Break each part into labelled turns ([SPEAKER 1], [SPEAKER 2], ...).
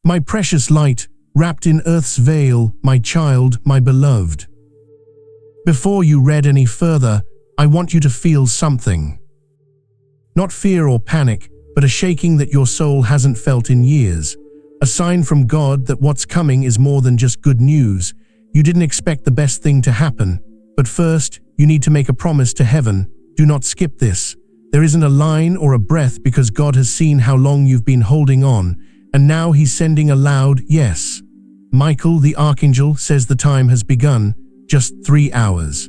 [SPEAKER 1] My precious light, wrapped in earth's veil, my child, my beloved. Before you read any further, I want you to feel something. Not fear or panic, but a shaking that your soul hasn't felt in years. A sign from God that what's coming is more than just good news. You didn't expect the best thing to happen, but first, you need to make a promise to heaven. Do not skip this. There isn't a line or a breath because God has seen how long you've been holding on, and now He's sending a loud yes. Michael, the Archangel, says the time has begun, just 3 hours.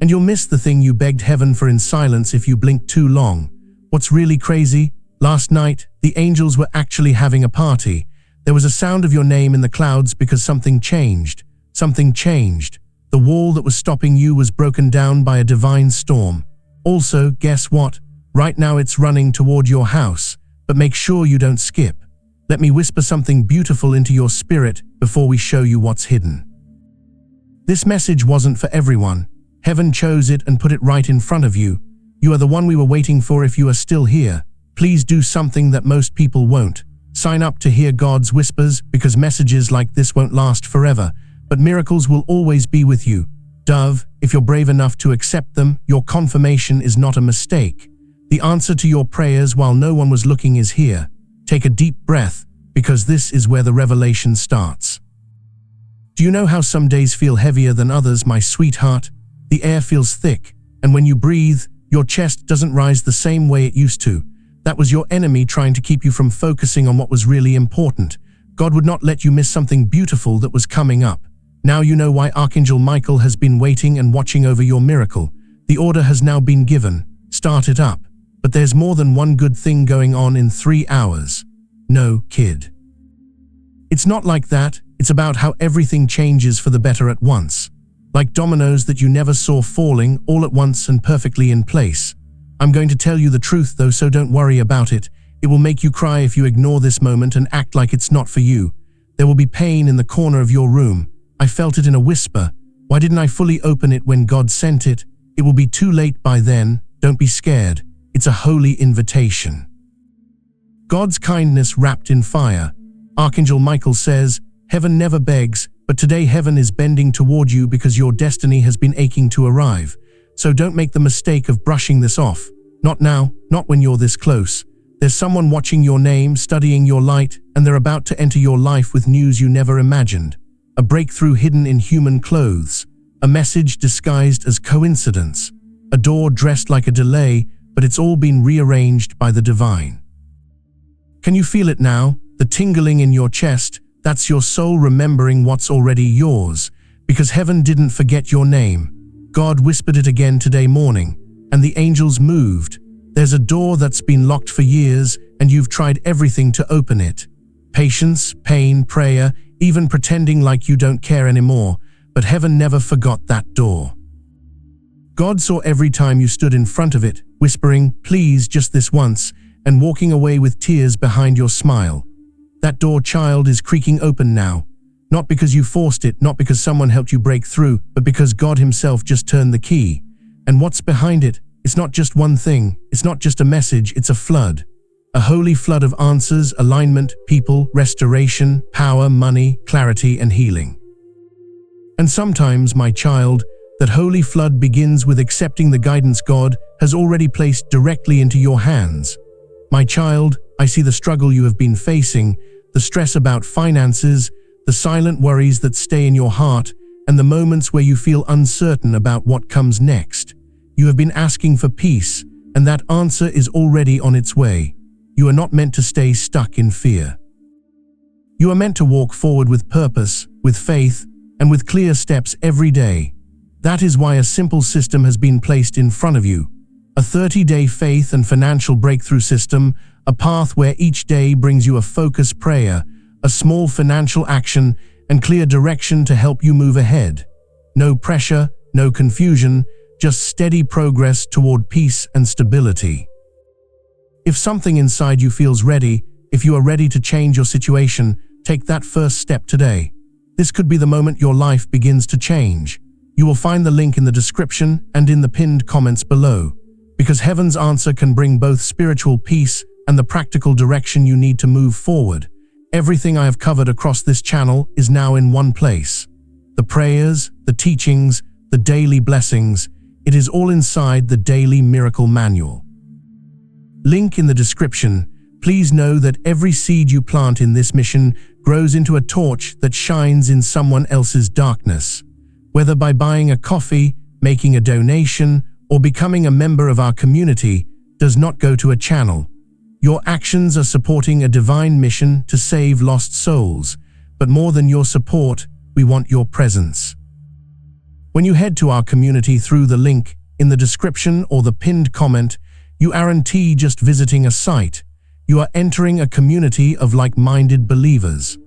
[SPEAKER 1] And you'll miss the thing you begged heaven for in silence if you blink too long. What's really crazy? Last night, the angels were actually having a party. There was a sound of your name in the clouds because something changed. Something changed. The wall that was stopping you was broken down by a divine storm. Also, guess what? Right now it's running toward your house, but make sure you don't skip. Let me whisper something beautiful into your spirit before we show you what's hidden. This message wasn't for everyone. Heaven chose it and put it right in front of you. You are the one we were waiting for. If you are still here, please do something that most people won't. Sign up to hear God's whispers, because messages like this won't last forever, but miracles will always be with you. Dove, if you're brave enough to accept them, your confirmation is not a mistake. The answer to your prayers while no one was looking is here. Take a deep breath, because this is where the revelation starts. Do you know how some days feel heavier than others, my sweetheart? The air feels thick, and when you breathe, your chest doesn't rise the same way it used to. That was your enemy trying to keep you from focusing on what was really important. God would not let you miss something beautiful that was coming up. Now you know why Archangel Michael has been waiting and watching over your miracle. The order has now been given. Start it up. But there's more than one good thing going on in 3 hours. No, kid. It's not like that. It's about how everything changes for the better at once. Like dominoes that you never saw falling all at once and perfectly in place. I'm going to tell you the truth though, so don't worry about it. It will make you cry if you ignore this moment and act like it's not for you. There will be pain in the corner of your room. I felt it in a whisper. Why didn't I fully open it when God sent it? It will be too late by then. Don't be scared. It's a holy invitation. God's kindness wrapped in fire. Archangel Michael says, heaven never begs, but today heaven is bending toward you because your destiny has been aching to arrive. So don't make the mistake of brushing this off. Not now, not when you're this close. There's someone watching your name, studying your light, and they're about to enter your life with news you never imagined. A breakthrough hidden in human clothes. A message disguised as coincidence. A door dressed like a delay, but it's all been rearranged by the divine. Can you feel it now? The tingling in your chest? That's your soul remembering what's already yours. Because heaven didn't forget your name. God whispered it again today morning, and the angels moved. There's a door that's been locked for years, and you've tried everything to open it. Patience, pain, prayer, even pretending like you don't care anymore, but heaven never forgot that door. God saw every time you stood in front of it, whispering, please, just this once, and walking away with tears behind your smile. That door, child, is creaking open now. Not because you forced it, not because someone helped you break through, but because God Himself just turned the key. And what's behind it? It's not just one thing. It's not just a message. It's a flood. A holy flood of answers, alignment, people, restoration, power, money, clarity, and healing. And sometimes, my child, that holy flood begins with accepting the guidance God has already placed directly into your hands. My child, I see the struggle you have been facing, the stress about finances, the silent worries that stay in your heart, and the moments where you feel uncertain about what comes next. You have been asking for peace, and that answer is already on its way. You are not meant to stay stuck in fear. You are meant to walk forward with purpose, with faith, and with clear steps every day. That is why a simple system has been placed in front of you. A 30-day faith and financial breakthrough system, a path where each day brings you a focused prayer, a small financial action, and clear direction to help you move ahead. No pressure, no confusion, just steady progress toward peace and stability. If something inside you feels ready, if you are ready to change your situation, take that first step today. This could be the moment your life begins to change. You will find the link in the description and in the pinned comments below. Because heaven's answer can bring both spiritual peace and the practical direction you need to move forward. Everything I have covered across this channel is now in one place. The prayers, the teachings, the daily blessings, it is all inside the Daily Miracle Manual. Link in the description. Please know that every seed you plant in this mission grows into a torch that shines in someone else's darkness. Whether by buying a coffee, making a donation, or becoming a member of our community, does not go to a channel. Your actions are supporting a divine mission to save lost souls, but more than your support, we want your presence. When you head to our community through the link in the description or the pinned comment, you aren't just visiting a site. You are entering a community of like-minded believers.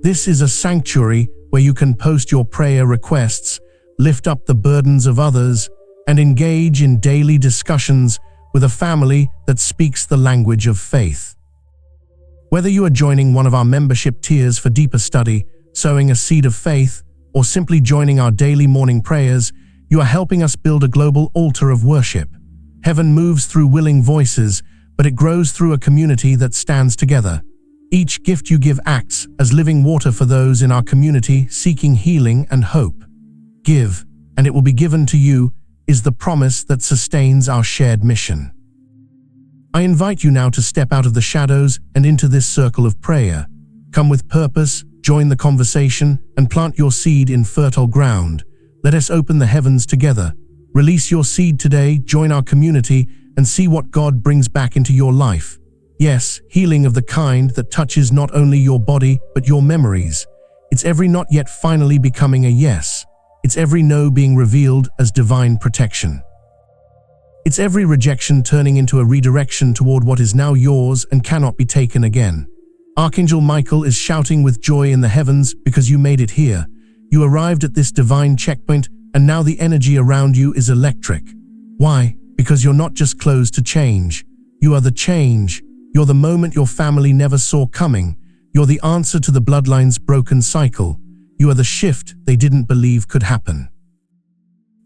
[SPEAKER 1] This is a sanctuary where you can post your prayer requests, lift up the burdens of others, and engage in daily discussions with a family that speaks the language of faith. Whether you are joining one of our membership tiers for deeper study, sowing a seed of faith, or simply joining our daily morning prayers, you are helping us build a global altar of worship. Heaven moves through willing voices, but it grows through a community that stands together. Each gift you give acts as living water for those in our community seeking healing and hope. Give, and it will be given to you, is the promise that sustains our shared mission. I invite you now to step out of the shadows and into this circle of prayer. Come with purpose, join the conversation, and plant your seed in fertile ground. Let us open the heavens together. Release your seed today, join our community, and see what God brings back into your life. Yes, healing of the kind that touches not only your body, but your memories. It's every not yet finally becoming a yes. It's every no being revealed as divine protection. It's every rejection turning into a redirection toward what is now yours and cannot be taken again. Archangel Michael is shouting with joy in the heavens because you made it here. You arrived at this divine checkpoint, and now the energy around you is electric. Why? Because you're not just closed to change. You are the change. You're the moment your family never saw coming. You're the answer to the bloodline's broken cycle. You are the shift they didn't believe could happen.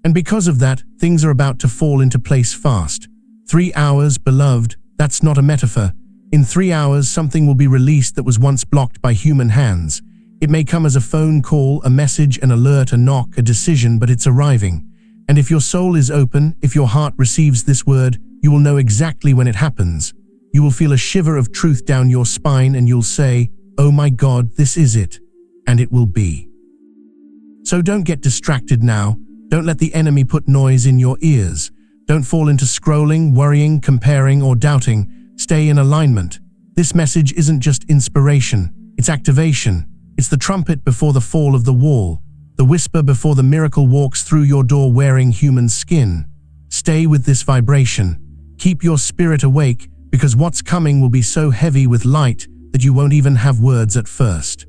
[SPEAKER 1] And because of that, things are about to fall into place fast. 3 hours, beloved, that's not a metaphor. In 3 hours, something will be released that was once blocked by human hands. It may come as a phone call, a message, an alert, a knock, a decision, but it's arriving. And if your soul is open, if your heart receives this word, you will know exactly when it happens. You will feel a shiver of truth down your spine and you'll say, "Oh my God, this is it." And it will be. So don't get distracted now. Don't let the enemy put noise in your ears. Don't fall into scrolling, worrying, comparing, or doubting. Stay in alignment. This message isn't just inspiration, it's activation. It's the trumpet before the fall of the wall, the whisper before the miracle walks through your door wearing human skin. Stay with this vibration. Keep your spirit awake, because what's coming will be so heavy with light that you won't even have words at first.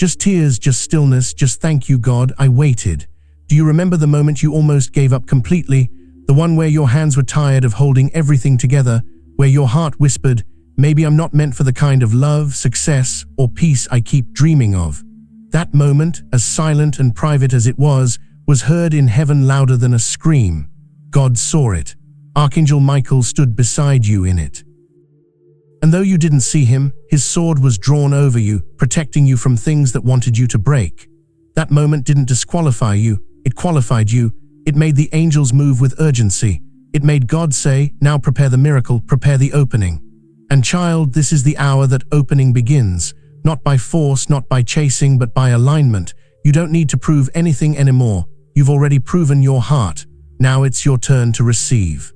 [SPEAKER 1] Just tears, just stillness, just thank you, God, I waited. Do you remember the moment you almost gave up completely? The one where your hands were tired of holding everything together, where your heart whispered, maybe I'm not meant for the kind of love, success, or peace I keep dreaming of. That moment, as silent and private as it was heard in heaven louder than a scream. God saw it. Archangel Michael stood beside you in it. And though you didn't see him, his sword was drawn over you, protecting you from things that wanted you to break. That moment didn't disqualify you, it qualified you. It made the angels move with urgency. It made God say, now prepare the miracle, prepare the opening. And child, this is the hour that opening begins. Not by force, not by chasing, but by alignment. You don't need to prove anything anymore. You've already proven your heart. Now it's your turn to receive.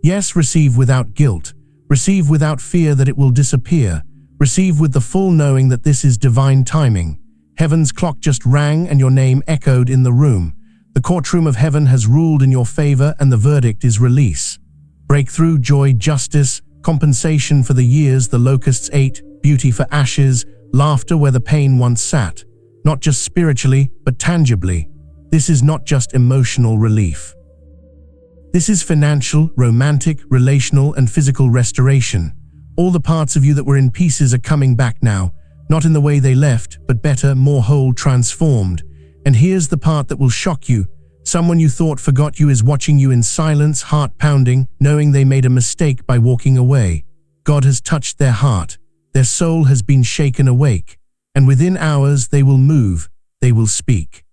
[SPEAKER 1] Yes, receive without guilt. Receive without fear that it will disappear. Receive with the full knowing that this is divine timing. Heaven's clock just rang and your name echoed in the room. The courtroom of heaven has ruled in your favor and the verdict is release. Breakthrough, joy, justice, compensation for the years the locusts ate, beauty for ashes, laughter where the pain once sat. Not just spiritually, but tangibly. This is not just emotional relief. This is financial, romantic, relational, and physical restoration. All the parts of you that were in pieces are coming back now, not in the way they left, but better, more whole, transformed. And here's the part that will shock you. Someone you thought forgot you is watching you in silence, heart pounding, knowing they made a mistake by walking away. God has touched their heart. Their soul has been shaken awake, and within hours they will move, they will speak.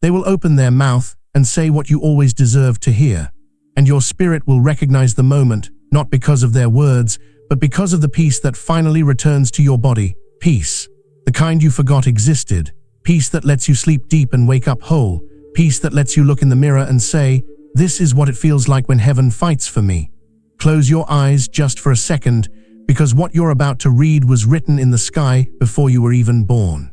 [SPEAKER 1] They will open their mouth and say what you always deserved to hear, and your spirit will recognize the moment, not because of their words, but because of the peace that finally returns to your body. Peace, the kind you forgot existed. Peace that lets you sleep deep and wake up whole. Peace that lets you look in the mirror and say, "This is what it feels like when heaven fights for me." Close your eyes just for a second, because what you're about to read was written in the sky before you were even born.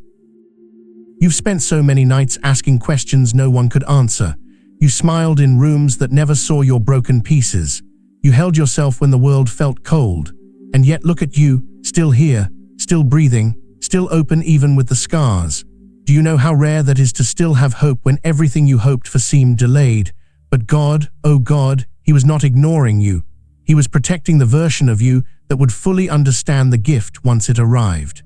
[SPEAKER 1] You've spent so many nights asking questions no one could answer. You smiled in rooms that never saw your broken pieces. You held yourself when the world felt cold. And yet look at you, still here, still breathing, still open even with the scars. Do you know how rare that is to still have hope when everything you hoped for seemed delayed? But God, oh God, He was not ignoring you. He was protecting the version of you that would fully understand the gift once it arrived.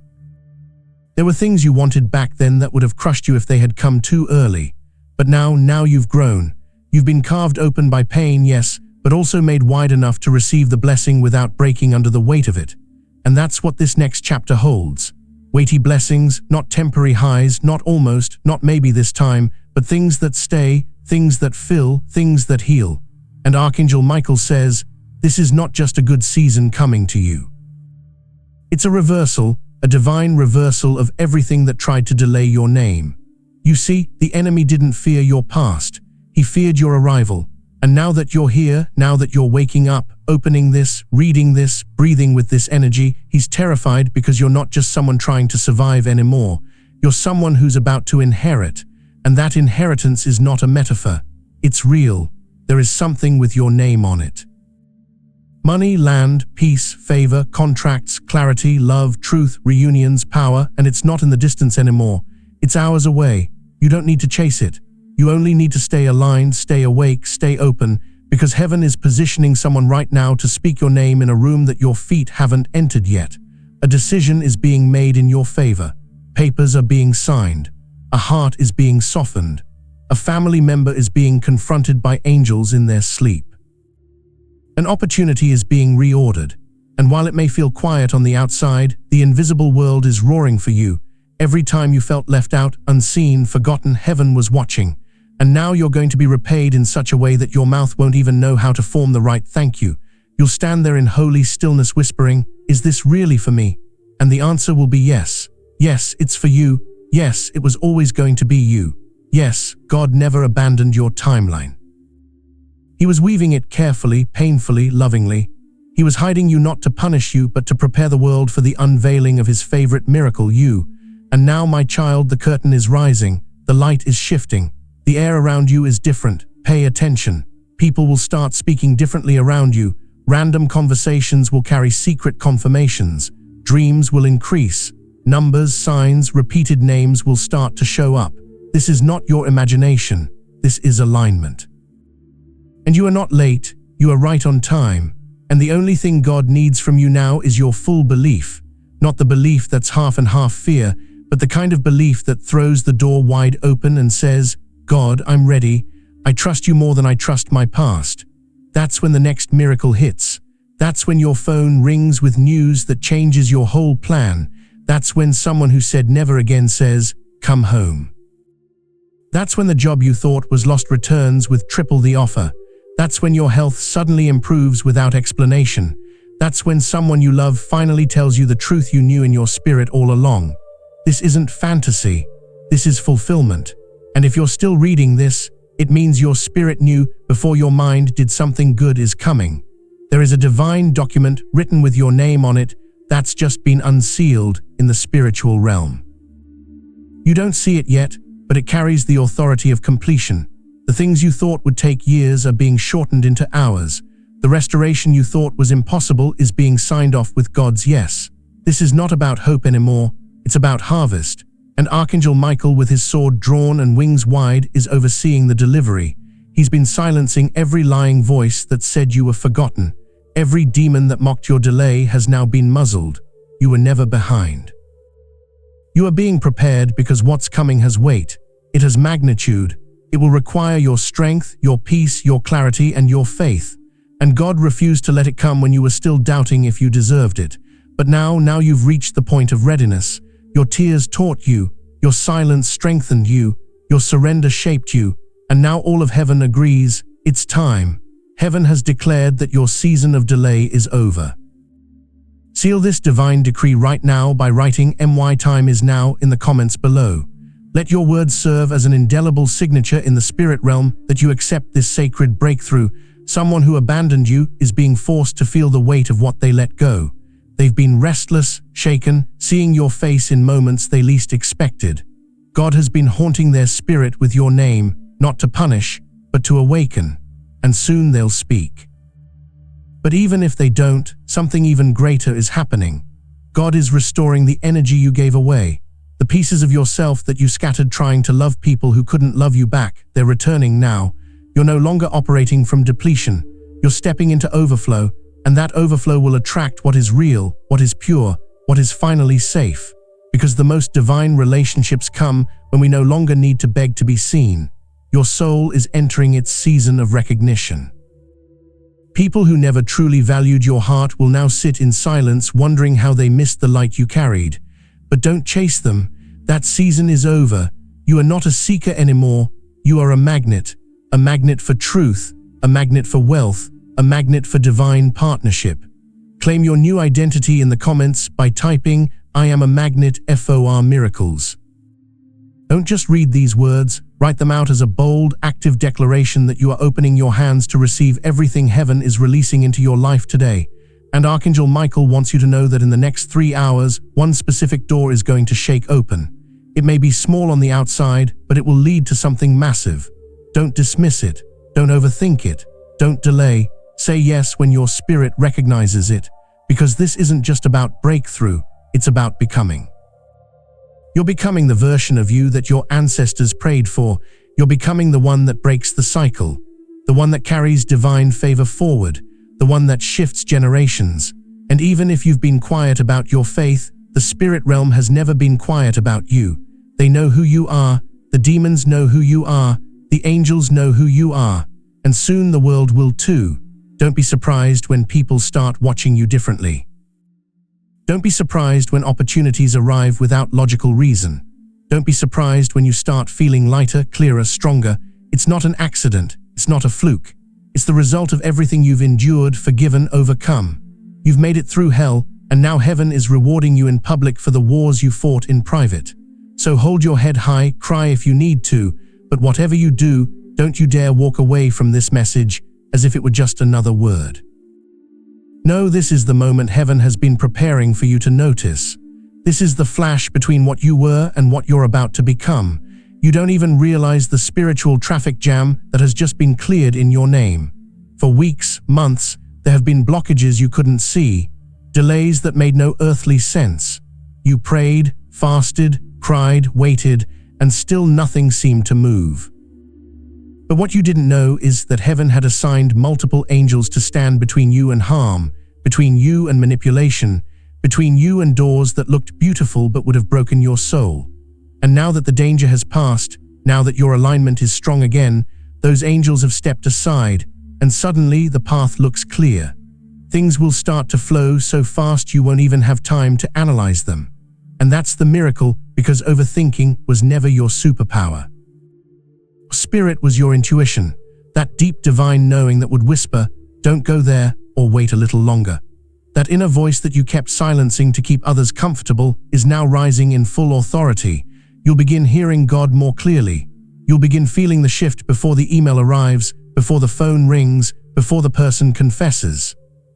[SPEAKER 1] There were things you wanted back then that would have crushed you if they had come too early. But now you've grown. You've been carved open by pain, yes, but also made wide enough to receive the blessing without breaking under the weight of it. And that's what this next chapter holds. Weighty blessings, not temporary highs, not almost, not maybe this time, but things that stay, things that fill, things that heal. And Archangel Michael says, this is not just a good season coming to you. It's a reversal, a divine reversal of everything that tried to delay your name. You see, the enemy didn't fear your past. He feared your arrival. And now that you're here, now that you're waking up, opening this, reading this, breathing with this energy, he's terrified because you're not just someone trying to survive anymore. You're someone who's about to inherit. And that inheritance is not a metaphor. It's real. There is something with your name on it. Money, land, peace, favor, contracts, clarity, love, truth, reunions, power, and it's not in the distance anymore. It's hours away. You don't need to chase it. You only need to stay aligned, stay awake, stay open, because heaven is positioning someone right now to speak your name in a room that your feet haven't entered yet. A decision is being made in your favor. Papers are being signed. A heart is being softened. A family member is being confronted by angels in their sleep. An opportunity is being reordered, and while it may feel quiet on the outside, the invisible world is roaring for you. Every time you felt left out, unseen, forgotten, heaven was watching. And now you're going to be repaid in such a way that your mouth won't even know how to form the right thank you. You'll stand there in holy stillness whispering, "Is this really for me?" And the answer will be yes. Yes, it's for you. Yes, it was always going to be you. Yes, God never abandoned your timeline. He was weaving it carefully, painfully, lovingly. He was hiding you not to punish you, but to prepare the world for the unveiling of His favorite miracle, you. And now, my child, the curtain is rising. The light is shifting. The air around you is different. Pay attention. People will start speaking differently around you. Random conversations will carry secret confirmations. Dreams will increase. Numbers, signs, repeated names will start to show up. This is not your imagination. This is alignment. And you are not late. You are right on time. And the only thing God needs from you now is your full belief. Not the belief that's half and half fear, but the kind of belief that throws the door wide open and says, "God, I'm ready. I trust you more than I trust my past." That's when the next miracle hits. That's when your phone rings with news that changes your whole plan. That's when someone who said never again says, "Come home." That's when the job you thought was lost returns with triple the offer. That's when your health suddenly improves without explanation. That's when someone you love finally tells you the truth you knew in your spirit all along. This isn't fantasy. This is fulfillment. And if you're still reading this, it means your spirit knew before your mind did something good is coming. There is a divine document written with your name on it that's just been unsealed in the spiritual realm. You don't see it yet, but it carries the authority of completion. The things you thought would take years are being shortened into hours. The restoration you thought was impossible is being signed off with God's yes. This is not about hope anymore, it's about harvest. And Archangel Michael, with his sword drawn and wings wide, is overseeing the delivery. He's been silencing every lying voice that said you were forgotten. Every demon that mocked your delay has now been muzzled. You were never behind. You are being prepared because what's coming has weight. It has magnitude. It will require your strength, your peace, your clarity, and your faith. And God refused to let it come when you were still doubting if you deserved it. But now you've reached the point of readiness. Your tears taught you, your silence strengthened you, your surrender shaped you, and now all of heaven agrees, it's time. Heaven has declared that your season of delay is over. Seal this divine decree right now by writing "My time is now" in the comments below. Let your words serve as an indelible signature in the spirit realm that you accept this sacred breakthrough. Someone who abandoned you is being forced to feel the weight of what they let go. They've been restless, shaken, seeing your face in moments they least expected. God has been haunting their spirit with your name, not to punish, but to awaken. And soon they'll speak. But even if they don't, something even greater is happening. God is restoring the energy you gave away. The pieces of yourself that you scattered trying to love people who couldn't love you back, they're returning now. You're no longer operating from depletion. You're stepping into overflow, and that overflow will attract what is real, what is pure, what is finally safe. Because the most divine relationships come when we no longer need to beg to be seen. Your soul is entering its season of recognition. People who never truly valued your heart will now sit in silence wondering how they missed the light you carried. But don't chase them. That season is over. You are not a seeker anymore. You are a magnet for truth, a magnet for wealth, a magnet for divine partnership. Claim your new identity in the comments by typing "I am a magnet for miracles." Don't just read these words, write them out as a bold, active declaration that you are opening your hands to receive everything heaven is releasing into your life today. And Archangel Michael wants you to know that in the next 3 hours, one specific door is going to shake open. It may be small on the outside, but it will lead to something massive. Don't dismiss it. Don't overthink it. Don't delay. Say yes when your spirit recognizes it, because this isn't just about breakthrough, it's about becoming. You're becoming the version of you that your ancestors prayed for. You're becoming the one that breaks the cycle, the one that carries divine favor forward, the one that shifts generations. And even if you've been quiet about your faith, the spirit realm has never been quiet about you. They know who you are, the demons know who you are, the angels know who you are, and soon the world will too. Don't be surprised when people start watching you differently. Don't be surprised when opportunities arrive without logical reason. Don't be surprised when you start feeling lighter, clearer, stronger. It's not an accident. It's not a fluke. It's the result of everything you've endured, forgiven, overcome. You've made it through hell, and now heaven is rewarding you in public for the wars you fought in private. So hold your head high, cry if you need to, but whatever you do, don't you dare walk away from this message as if it were just another word. No, this is the moment heaven has been preparing for you to notice. This is the flash between what you were and what you're about to become. You don't even realize the spiritual traffic jam that has just been cleared in your name. For weeks, months, there have been blockages you couldn't see, delays that made no earthly sense. You prayed, fasted, cried, waited, and still nothing seemed to move. But what you didn't know is that heaven had assigned multiple angels to stand between you and harm, between you and manipulation, between you and doors that looked beautiful but would have broken your soul. And now that the danger has passed, now that your alignment is strong again, those angels have stepped aside, and suddenly the path looks clear. Things will start to flow so fast you won't even have time to analyze them. And that's the miracle, because overthinking was never your superpower. Spirit was your intuition, that deep divine knowing that would whisper, "Don't go there," or "Wait a little longer." That inner voice that you kept silencing to keep others comfortable is now rising in full authority. You'll begin hearing God more clearly. You'll begin feeling the shift before the email arrives, before the phone rings, before the person confesses.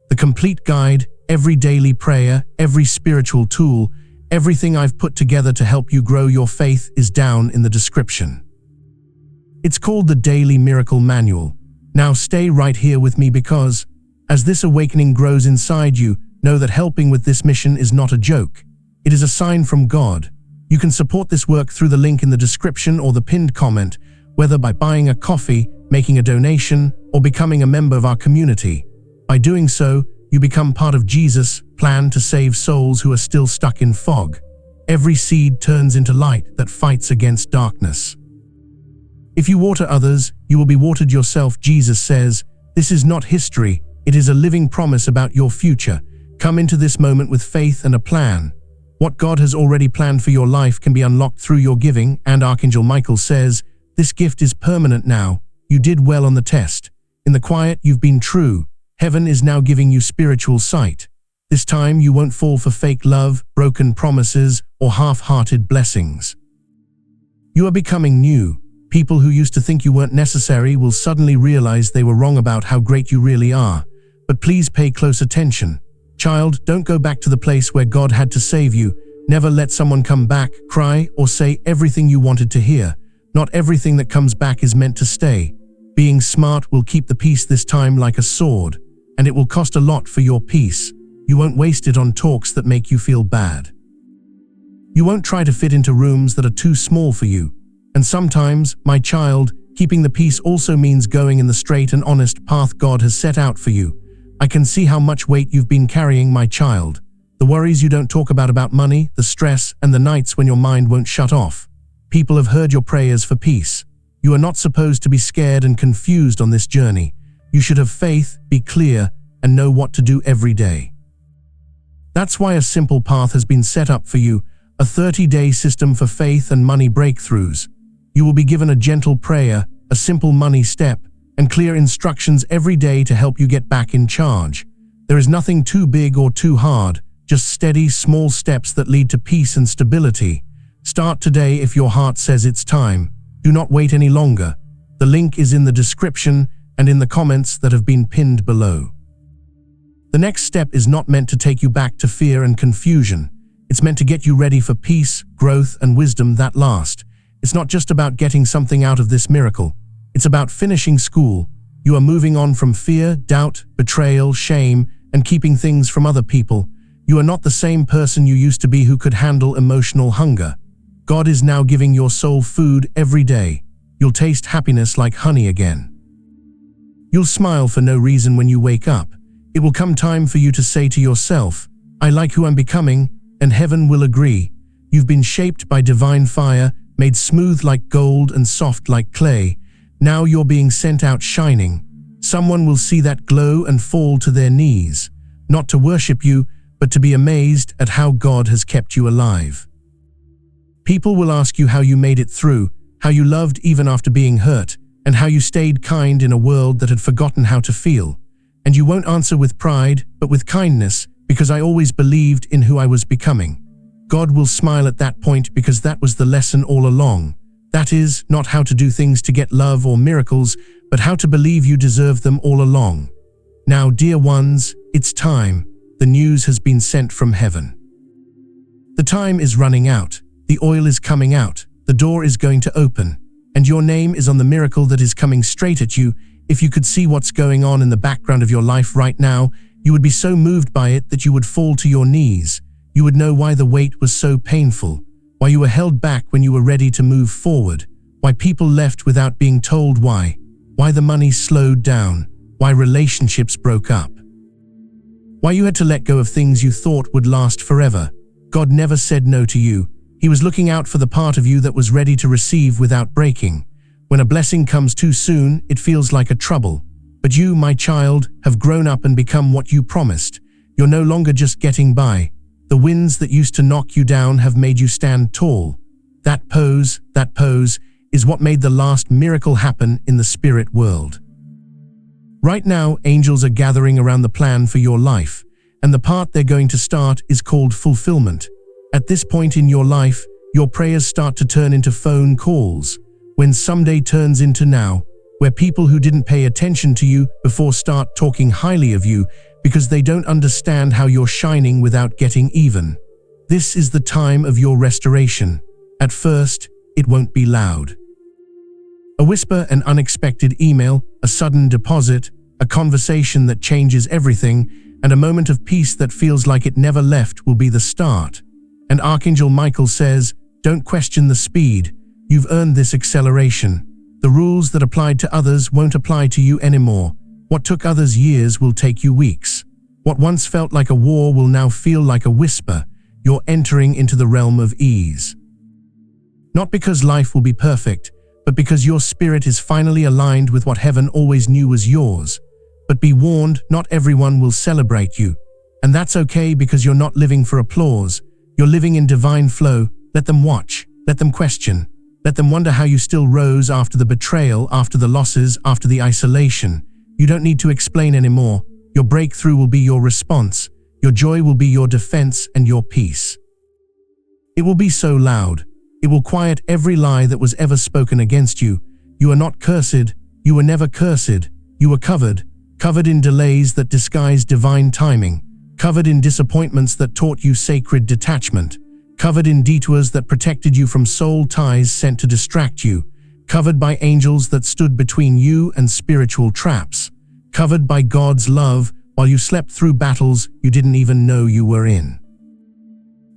[SPEAKER 1] The complete guide, every daily prayer, every spiritual tool, everything I've put together to help you grow your faith is down in the description. It's called the Daily Miracle Manual. Now stay right here with me because, as this awakening grows inside you, know that helping with this mission is not a joke. It is a sign from God. You can support this work through the link in the description or the pinned comment, whether by buying a coffee, making a donation, or becoming a member of our community. By doing so, you become part of Jesus' plan to save souls who are still stuck in fog. Every seed turns into light that fights against darkness. If you water others, you will be watered yourself, Jesus says. This is not history, it is a living promise about your future. Come into this moment with faith and a plan. What God has already planned for your life can be unlocked through your giving, and Archangel Michael says, "This gift is permanent now. You did well on the test. In the quiet, you've been true. Heaven is now giving you spiritual sight. This time you won't fall for fake love, broken promises, or half-hearted blessings. You are becoming new. People who used to think you weren't necessary will suddenly realize they were wrong about how great you really are. But please pay close attention. Child, don't go back to the place where God had to save you. Never let someone come back, cry, or say everything you wanted to hear. Not everything that comes back is meant to stay. Being smart will keep the peace this time like a sword, and it will cost a lot for your peace. You won't waste it on talks that make you feel bad. You won't try to fit into rooms that are too small for you. And sometimes, my child, keeping the peace also means going in the straight and honest path God has set out for you. I can see how much weight you've been carrying, my child. The worries you don't talk about money, the stress, and the nights when your mind won't shut off. People have heard your prayers for peace. You are not supposed to be scared and confused on this journey. You should have faith, be clear, and know what to do every day. That's why a simple path has been set up for you, a 30-day system for faith and money breakthroughs. You will be given a gentle prayer, a simple money step, and clear instructions every day to help you get back in charge. There is nothing too big or too hard, just steady, small steps that lead to peace and stability. Start today if your heart says it's time. Do not wait any longer. The link is in the description and in the comments that have been pinned below. The next step is not meant to take you back to fear and confusion. It's meant to get you ready for peace, growth, and wisdom that last. It's not just about getting something out of this miracle. It's about finishing school. You are moving on from fear, doubt, betrayal, shame, and keeping things from other people. You are not the same person you used to be who could handle emotional hunger. God is now giving your soul food every day. You'll taste happiness like honey again. You'll smile for no reason when you wake up. It will come time for you to say to yourself, "I like who I'm becoming," and heaven will agree. You've been shaped by divine fire, made smooth like gold and soft like clay. Now you're being sent out shining. Someone will see that glow and fall to their knees, not to worship you, but to be amazed at how God has kept you alive. People will ask you how you made it through, how you loved even after being hurt, and how you stayed kind in a world that had forgotten how to feel. And you won't answer with pride, but with kindness, because I always believed in who I was becoming. God will smile at that point because that was the lesson all along. That is, not how to do things to get love or miracles, but how to believe you deserve them all along. Now, dear ones, it's time. The news has been sent from heaven. The time is running out. The oil is coming out. The door is going to open. And your name is on the miracle that is coming straight at you. If you could see what's going on in the background of your life right now, you would be so moved by it that you would fall to your knees. You would know why the wait was so painful, why you were held back when you were ready to move forward, why people left without being told why the money slowed down, why relationships broke up, why you had to let go of things you thought would last forever. God never said no to you. He was looking out for the part of you that was ready to receive without breaking. When a blessing comes too soon, it feels like a trouble. But you, my child, have grown up and become what you promised. You're no longer just getting by. The winds that used to knock you down have made you stand tall. That pose is what made the last miracle happen in the spirit world. Right now, angels are gathering around the plan for your life, and the part they're going to start is called fulfillment. At this point in your life, your prayers start to turn into phone calls, when someday turns into now, where people who didn't pay attention to you before start talking highly of you because they don't understand how you're shining without getting even. This is the time of your restoration. At first, it won't be loud. A whisper, an unexpected email, a sudden deposit, a conversation that changes everything, and a moment of peace that feels like it never left will be the start. And Archangel Michael says, don't question the speed. You've earned this acceleration. The rules that applied to others won't apply to you anymore. What took others years will take you weeks. What once felt like a war will now feel like a whisper. You're entering into the realm of ease. Not because life will be perfect, but because your spirit is finally aligned with what heaven always knew was yours. But be warned, not everyone will celebrate you. And that's okay, because you're not living for applause. You're living in divine flow. Let them watch. Let them question. Let them wonder how you still rose after the betrayal, after the losses, after the isolation. You don't need to explain anymore. Your breakthrough will be your response. Your joy will be your defense and your peace. It will be so loud. It will quiet every lie that was ever spoken against you. You are not cursed. You were never cursed. You were covered in delays that disguised divine timing, covered in disappointments that taught you sacred detachment, covered in detours that protected you from soul ties sent to distract you, covered by angels that stood between you and spiritual traps, covered by God's love while you slept through battles you didn't even know you were in.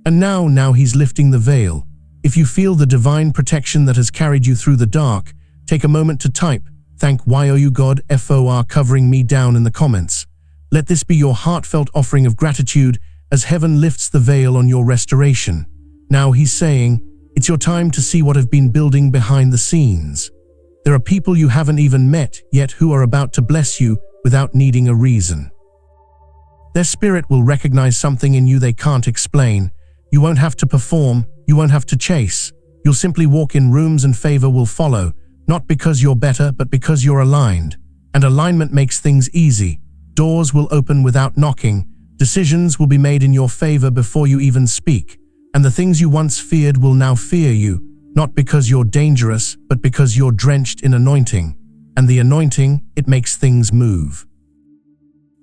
[SPEAKER 1] And now He's lifting the veil. If you feel the divine protection that has carried you through the dark, take a moment to type, "Thank you God for covering me" down in the comments. Let this be your heartfelt offering of gratitude as heaven lifts the veil on your restoration. Now He's saying, it's your time to see what I've been building behind the scenes. There are people you haven't even met yet who are about to bless you without needing a reason. Their spirit will recognize something in you they can't explain. You won't have to perform. You won't have to chase. You'll simply walk in rooms and favor will follow, not because you're better, but because you're aligned. And alignment makes things easy. Doors will open without knocking. Decisions will be made in your favor before you even speak. And the things you once feared will now fear you, not because you're dangerous, but because you're drenched in anointing. And the anointing, it makes things move.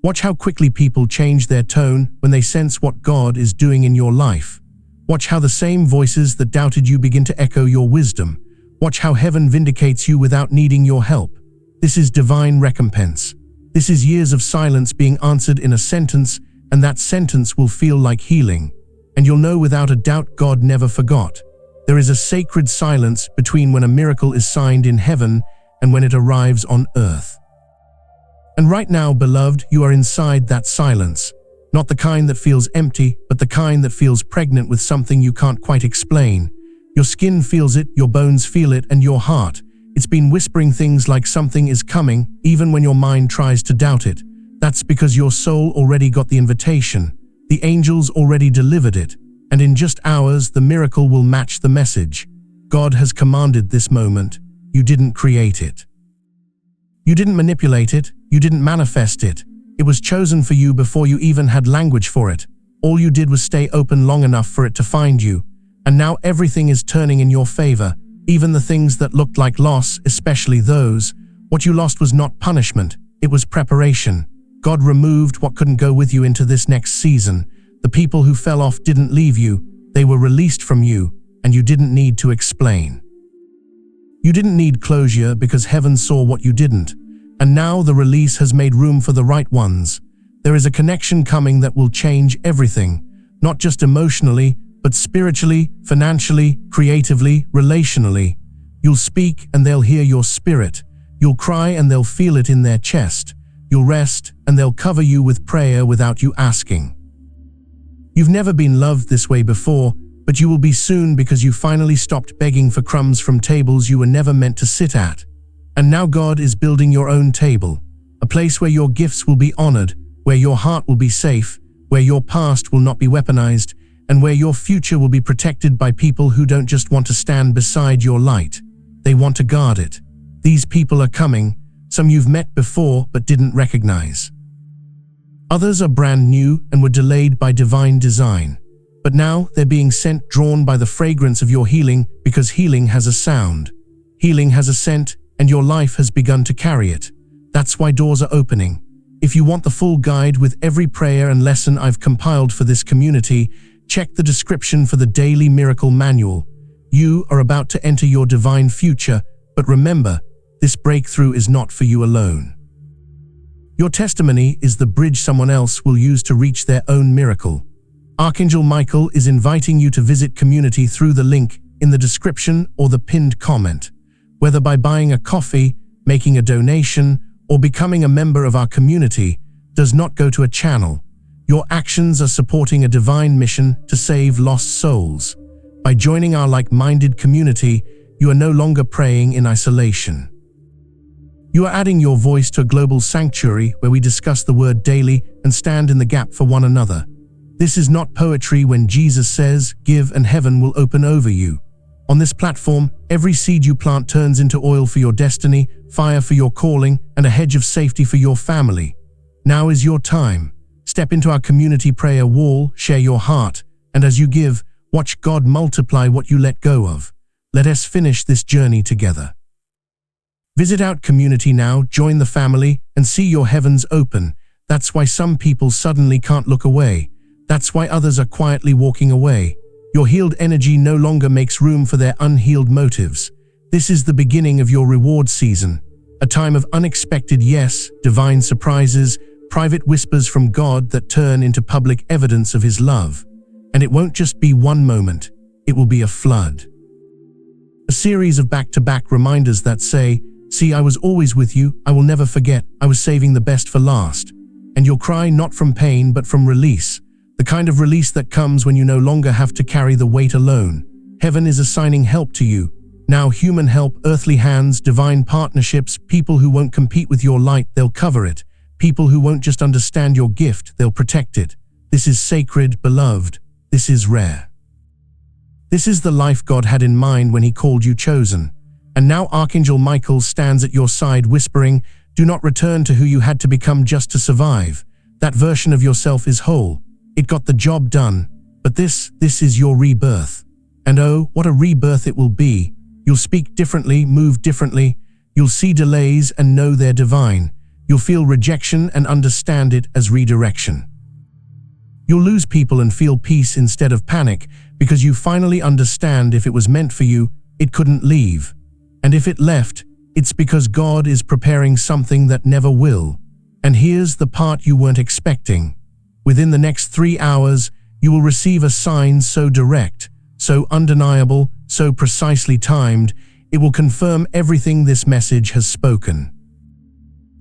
[SPEAKER 1] Watch how quickly people change their tone when they sense what God is doing in your life. Watch how the same voices that doubted you begin to echo your wisdom. Watch how heaven vindicates you without needing your help. This is divine recompense. This is years of silence being answered in a sentence, and that sentence will feel like healing. And you'll know without a doubt God never forgot. There is a sacred silence between when a miracle is signed in heaven and when it arrives on earth. And right now, beloved, you are inside that silence. Not the kind that feels empty, but the kind that feels pregnant with something you can't quite explain. Your skin feels it, your bones feel it, and your heart. It's been whispering things like something is coming, even when your mind tries to doubt it. That's because your soul already got the invitation. The angels already delivered it. And in just hours, the miracle will match the message. God has commanded this moment. You didn't create it. You didn't manipulate it. You didn't manifest it. It was chosen for you before you even had language for it. All you did was stay open long enough for it to find you. And now everything is turning in your favor. Even the things that looked like loss, especially those. What you lost was not punishment. It was preparation. God removed what couldn't go with you into this next season. The people who fell off didn't leave you. They were released from you, and you didn't need to explain. You didn't need closure because heaven saw what you didn't. And now the release has made room for the right ones. There is a connection coming that will change everything, not just emotionally, but spiritually, financially, creatively, relationally. You'll speak and they'll hear your spirit. You'll cry and they'll feel it in their chest. You'll rest and they'll cover you with prayer without you asking. You've never been loved this way before, but you will be soon because you finally stopped begging for crumbs from tables you were never meant to sit at. And now God is building your own table, a place where your gifts will be honored, where your heart will be safe, where your past will not be weaponized, and where your future will be protected by people who don't just want to stand beside your light. They want to guard it. These people are coming, some you've met before but didn't recognize. Others are brand new and were delayed by divine design. But now they're being sent, drawn by the fragrance of your healing, because healing has a sound. Healing has a scent, and your life has begun to carry it. That's why doors are opening. If you want the full guide with every prayer and lesson I've compiled for this community, check the description for the Daily Miracle Manual. You are about to enter your divine future, but remember, this breakthrough is not for you alone. Your testimony is the bridge someone else will use to reach their own miracle. Archangel Michael is inviting you to visit community through the link in the description or the pinned comment. Whether by buying a coffee, making a donation, or becoming a member of our community, does not go to a channel. Your actions are supporting a divine mission to save lost souls. By joining our like-minded community, you are no longer praying in isolation. You are adding your voice to a global sanctuary where we discuss the word daily and stand in the gap for one another. This is not poetry when Jesus says, "Give and heaven will open over you." On this platform, every seed you plant turns into oil for your destiny, fire for your calling, and a hedge of safety for your family. Now is your time. Step into our community prayer wall, share your heart, and as you give, watch God multiply what you let go of. Let us finish this journey together. Visit our community now, join the family, and see your heavens open. That's why some people suddenly can't look away. That's why others are quietly walking away. Your healed energy no longer makes room for their unhealed motives. This is the beginning of your reward season, a time of unexpected yes, divine surprises, private whispers from God that turn into public evidence of His love. And it won't just be one moment, it will be a flood. A series of back-to-back reminders that say, "See, I was always with you, I will never forget, I was saving the best for last." And you'll cry not from pain but from release, the kind of release that comes when you no longer have to carry the weight alone. Heaven is assigning help to you. Now human help, earthly hands, divine partnerships, people who won't compete with your light, they'll cover it. People who won't just understand your gift, they'll protect it. This is sacred, beloved. This is rare. This is the life God had in mind when He called you chosen. And now Archangel Michael stands at your side whispering, "Do not return to who you had to become just to survive. That version of yourself is whole. It got the job done. But this is your rebirth. And oh, what a rebirth it will be. You'll speak differently, move differently. You'll see delays and know they're divine. You'll feel rejection and understand it as redirection. You'll lose people and feel peace instead of panic because you finally understand if it was meant for you, it couldn't leave. And if it left, it's because God is preparing something that never will. And here's the part you weren't expecting. Within the next 3 hours, you will receive a sign so direct, so undeniable, so precisely timed, it will confirm everything this message has spoken.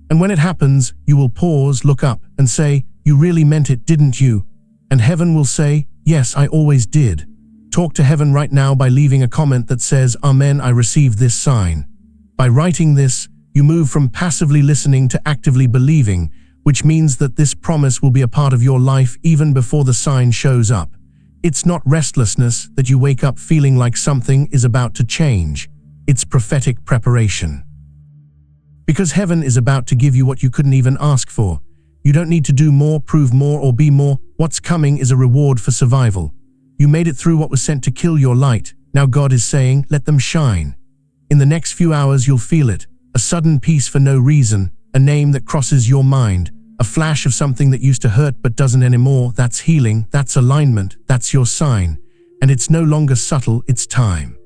[SPEAKER 1] And when it happens, you will pause, look up, and say, "You really meant it, didn't you?" And heaven will say, "Yes, I always did." Talk to heaven right now by leaving a comment that says, "Amen, I received this sign." By writing this, you move from passively listening to actively believing, which means that this promise will be a part of your life even before the sign shows up. It's not restlessness that you wake up feeling like something is about to change. It's prophetic preparation. Because heaven is about to give you what you couldn't even ask for. You don't need to do more, prove more, or be more. What's coming is a reward for survival. You made it through what was sent to kill your light. Now God is saying, let them shine. In the next few hours you'll feel it. A sudden peace for no reason. A name that crosses your mind. A flash of something that used to hurt but doesn't anymore. That's healing. That's alignment. That's your sign. And it's no longer subtle, it's time.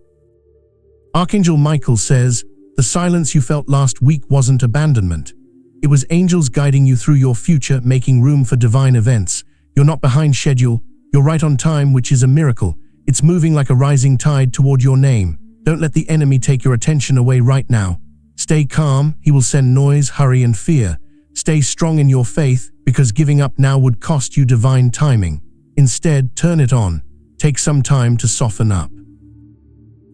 [SPEAKER 1] Archangel Michael says, the silence you felt last week wasn't abandonment. It was angels guiding you through your future, making room for divine events. You're not behind schedule. You're right on time, which is a miracle. It's moving like a rising tide toward your name. Don't let the enemy take your attention away right now. Stay calm. He will send noise, hurry, and fear. Stay strong in your faith, because giving up now would cost you divine timing. Instead, turn it on. Take some time to soften up.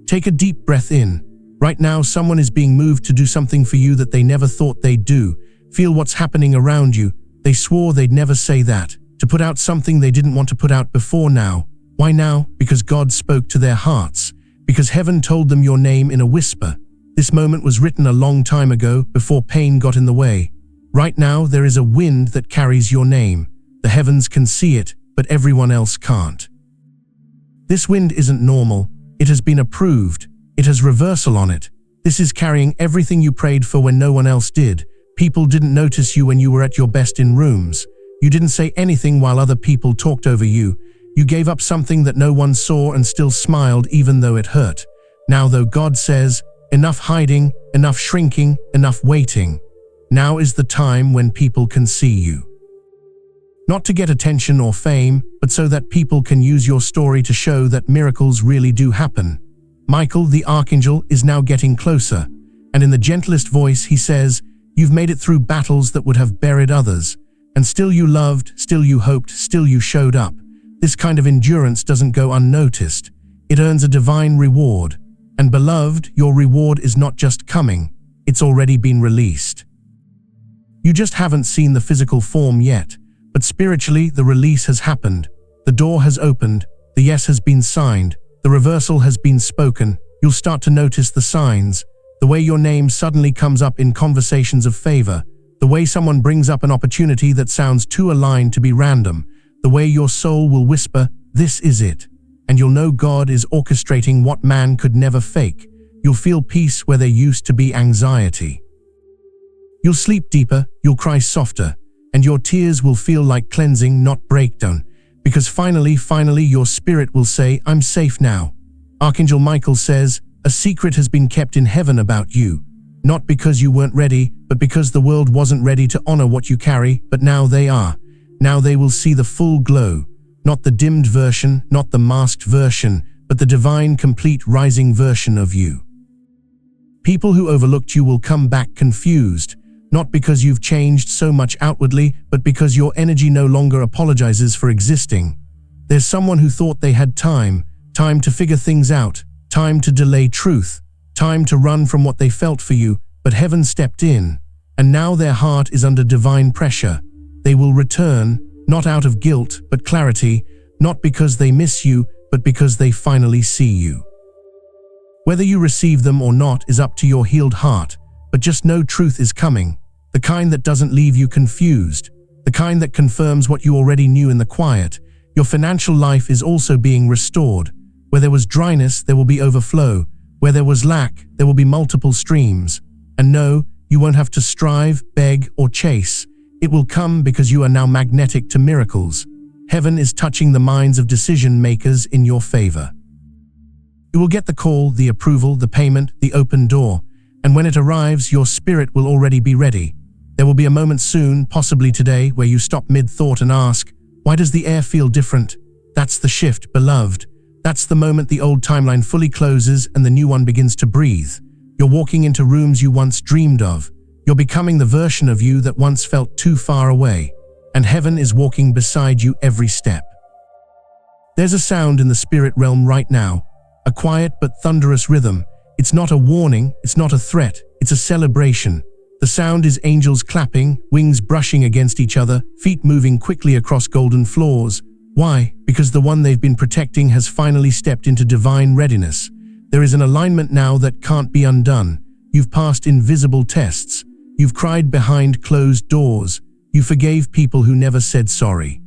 [SPEAKER 1] Take a deep breath in. Right now, someone is being moved to do something for you that they never thought they'd do. Feel what's happening around you. They swore they'd never say that. To put out something they didn't want to put out before now. Why now? Because God spoke to their hearts. Because heaven told them your name in a whisper. This moment was written a long time ago, before pain got in the way. Right now, there is a wind that carries your name. The heavens can see it, but everyone else can't. This wind isn't normal. It has been approved. It has reversal on it. This is carrying everything you prayed for when no one else did. People didn't notice you when you were at your best in rooms. You didn't say anything while other people talked over you. You gave up something that no one saw and still smiled even though it hurt. Now though, God says, enough hiding, enough shrinking, enough waiting. Now is the time when people can see you. Not to get attention or fame, but so that people can use your story to show that miracles really do happen. Michael, the Archangel, is now getting closer, and in the gentlest voice he says, you've made it through battles that would have buried others, and still you loved, still you hoped, still you showed up. This kind of endurance doesn't go unnoticed. It earns a divine reward. And beloved, your reward is not just coming, it's already been released. You just haven't seen the physical form yet, but spiritually the release has happened. The door has opened, the yes has been signed, the reversal has been spoken. You'll start to notice the signs, the way your name suddenly comes up in conversations of favor, the way someone brings up an opportunity that sounds too aligned to be random, the way your soul will whisper, "This is it," and you'll know God is orchestrating what man could never fake. You'll feel peace where there used to be anxiety. You'll sleep deeper, you'll cry softer, and your tears will feel like cleansing, not breakdown, because finally your spirit will say, "I'm safe now." Archangel Michael says, "A secret has been kept in heaven about you, not because you weren't ready, but because the world wasn't ready to honor what you carry, but now they are. Now they will see the full glow, not the dimmed version, not the masked version, but the divine, complete, rising version of you." People who overlooked you will come back confused, not because you've changed so much outwardly, but because your energy no longer apologizes for existing. There's someone who thought they had time to figure things out, time to delay truth, time to run from what they felt for you, but heaven stepped in, and now their heart is under divine pressure. They will return, not out of guilt, but clarity, not because they miss you, but because they finally see you. Whether you receive them or not is up to your healed heart, but just know truth is coming, the kind that doesn't leave you confused, the kind that confirms what you already knew in the quiet. Your financial life is also being restored. Where there was dryness, there will be overflow. Where there was lack, there will be multiple streams. And no, you won't have to strive, beg, or chase. It will come because you are now magnetic to miracles. Heaven is touching the minds of decision makers in your favor. You will get the call, the approval, the payment, the open door. And when it arrives, your spirit will already be ready. There will be a moment soon, possibly today, where you stop mid-thought and ask, "Why does the air feel different?" That's the shift, beloved. That's the moment the old timeline fully closes and the new one begins to breathe. You're walking into rooms you once dreamed of. You're becoming the version of you that once felt too far away. And heaven is walking beside you every step. There's a sound in the spirit realm right now, a quiet but thunderous rhythm. It's not a warning, it's not a threat, it's a celebration. The sound is angels clapping, wings brushing against each other, feet moving quickly across golden floors. Why? Because the one they've been protecting has finally stepped into divine readiness. There is an alignment now that can't be undone. You've passed invisible tests. You've cried behind closed doors. You forgave people who never said sorry.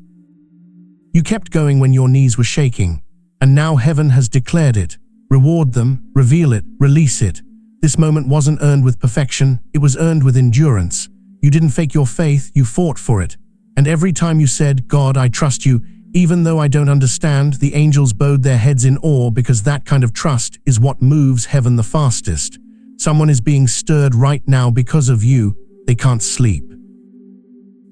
[SPEAKER 1] You kept going when your knees were shaking. And now heaven has declared it. Reward them, reveal it, release it. This moment wasn't earned with perfection, it was earned with endurance. You didn't fake your faith, you fought for it. And every time you said, "God, I trust you, even though I don't understand," the angels bowed their heads in awe, because that kind of trust is what moves heaven the fastest. Someone is being stirred right now because of you. They can't sleep.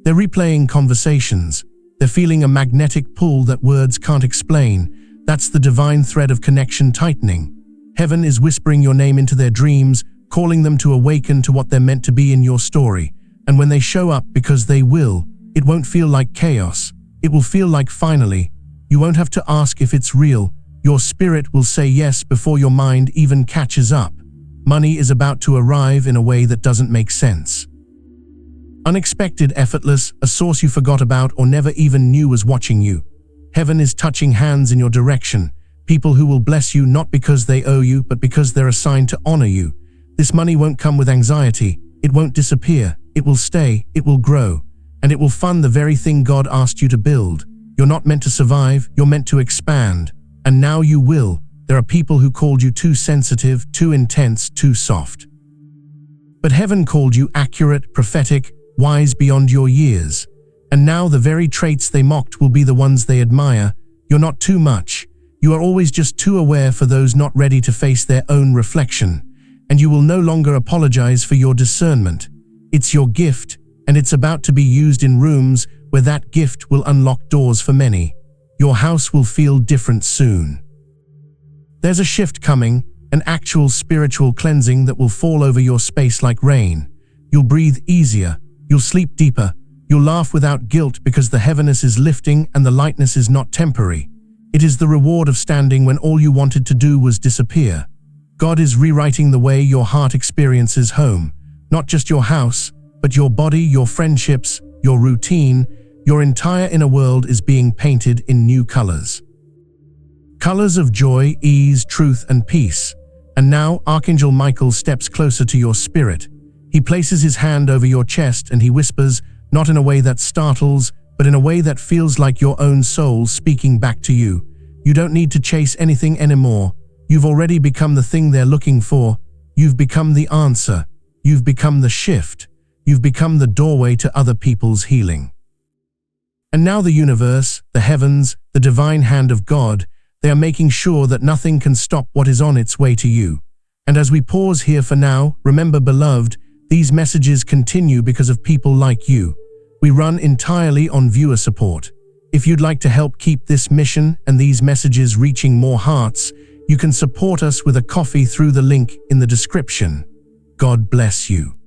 [SPEAKER 1] They're replaying conversations. They're feeling a magnetic pull that words can't explain. That's the divine thread of connection tightening. Heaven is whispering your name into their dreams, calling them to awaken to what they're meant to be in your story. And when they show up, because they will, it won't feel like chaos. It will feel like finally. You won't have to ask if it's real. Your spirit will say yes before your mind even catches up. Money is about to arrive in a way that doesn't make sense. Unexpected, effortless, a source you forgot about or never even knew was watching you. Heaven is touching hands in your direction. People who will bless you not because they owe you, but because they're assigned to honor you. This money won't come with anxiety. It won't disappear. It will stay. It will grow. And it will fund the very thing God asked you to build. You're not meant to survive. You're meant to expand. And now you will. There are people who called you too sensitive, too intense, too soft. But heaven called you accurate, prophetic, wise beyond your years. And now the very traits they mocked will be the ones they admire. You're not too much. You are always just too aware for those not ready to face their own reflection. And you will no longer apologize for your discernment. It's your gift, and it's about to be used in rooms where that gift will unlock doors for many. Your house will feel different soon. There's a shift coming, an actual spiritual cleansing that will fall over your space like rain. You'll breathe easier. You'll sleep deeper. You'll laugh without guilt because the heaviness is lifting and the lightness is not temporary. It is the reward of standing when all you wanted to do was disappear. God is rewriting the way your heart experiences home. Not just your house, but your body, your friendships, your routine, your entire inner world is being painted in new colors. Colors of joy, ease, truth, and peace. And now Archangel Michael steps closer to your spirit. He places his hand over your chest and he whispers, not in a way that startles, but in a way that feels like your own soul speaking back to you. You don't need to chase anything anymore. You've already become the thing they're looking for. You've become the answer. You've become the shift. You've become the doorway to other people's healing. And now the universe, the heavens, the divine hand of God, they are making sure that nothing can stop what is on its way to you. And as we pause here for now, remember, beloved, these messages continue because of people like you. We run entirely on viewer support. If you'd like to help keep this mission and these messages reaching more hearts, you can support us with a coffee through the link in the description. God bless you.